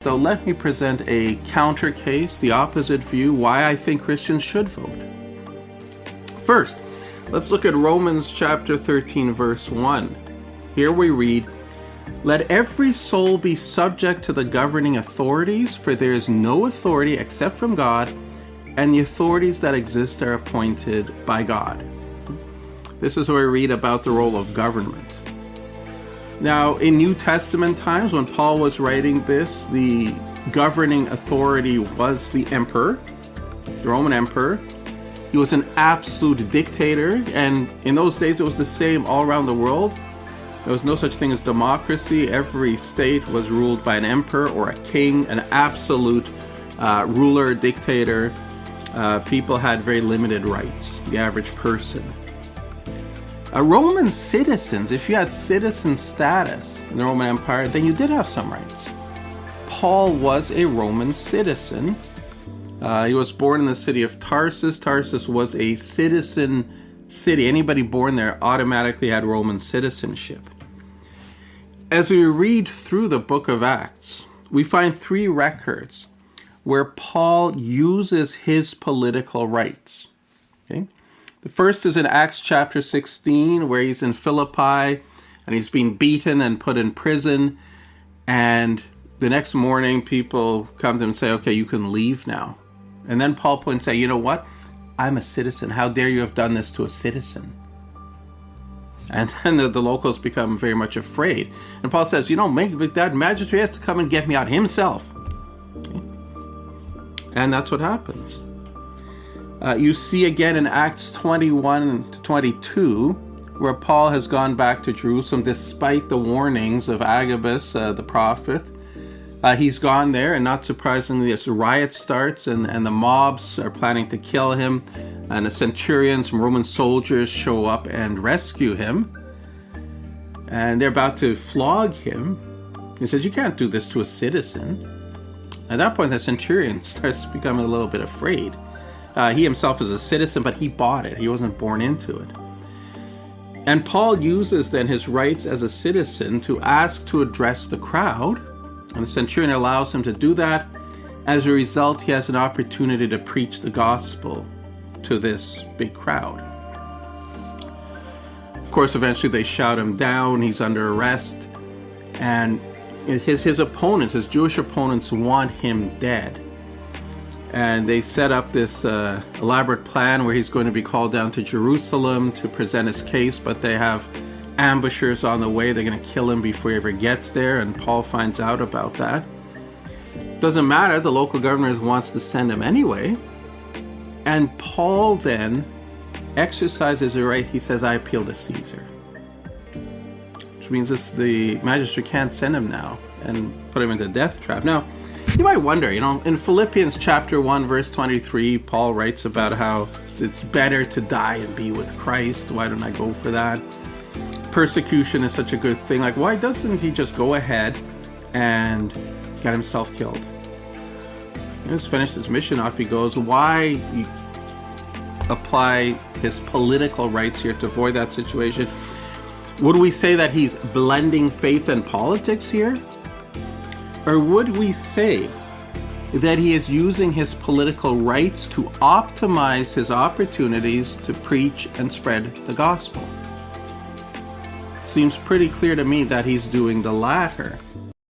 So let me present a counter case, the opposite view, why I think Christians should vote. First, let's look at Romans chapter 13, verse 1. Here we read, "Let every soul be subject to the governing authorities, for there is no authority except from God, and the authorities that exist are appointed by God." This is where we read about the role of government. Now, in New Testament times, when Paul was writing this, the governing authority was the emperor, the Roman emperor. He was an absolute dictator, and in those days it was the same all around the world. There was no such thing as democracy. Every state was ruled by an emperor or a king, an absolute ruler, dictator. People had very limited rights, the average person. Roman citizens, if you had citizen status in the Roman Empire, then you did have some rights. Paul was a Roman citizen. He was born in the city of Tarsus. Tarsus was a citizen city. Anybody born there automatically had Roman citizenship. As we read through the book of Acts, we find three records where Paul uses his political rights. Okay? The first is in Acts chapter 16, where he's in Philippi and he's being beaten and put in prison. And the next morning, people come to him and say, "Okay, you can leave now." And then Paul points out, "You know what? I'm a citizen. How dare you have done this to a citizen?" And then the locals become very much afraid. And Paul says, "Make that magistrate has to come and get me out himself." Okay? And that's what happens. You see again in Acts 21 to 22, where Paul has gone back to Jerusalem despite the warnings of Agabus, the prophet. He's gone there, and not surprisingly, this riot starts, and the mobs are planning to kill him, and the centurions, some Roman soldiers, show up and rescue him, and they're about to flog him. He says, "You can't do this to a citizen." At that point, the centurion starts becoming a little bit afraid. He himself is a citizen, but he bought it. He wasn't born into it. And Paul uses then his rights as a citizen to ask to address the crowd, and the centurion allows him to do that. As a result, he has an opportunity to preach the gospel to this big crowd. Of course, eventually they shout him down. He's under arrest, and his opponents, his Jewish opponents, want him dead. And they set up this elaborate plan where he's going to be called down to Jerusalem to present his case, but they have ambushers on the way. They're going to kill him before he ever gets there, and Paul finds out about that. Doesn't matter, the local governor wants to send him anyway. And Paul then exercises a right. He says, "I appeal to Caesar." Which means the magistrate can't send him now and put him into a death trap. Now, you might wonder, in Philippians chapter 1, verse 23, Paul writes about how it's better to die and be with Christ. Why don't I go for that? Persecution is such a good thing. Like, why doesn't he just go ahead and get himself killed? He's finished his mission, off he goes. Why apply his political rights here to avoid that situation? Would we say that he's blending faith and politics here? Or would we say that he is using his political rights to optimize his opportunities to preach and spread the gospel? Seems pretty clear to me that he's doing the latter.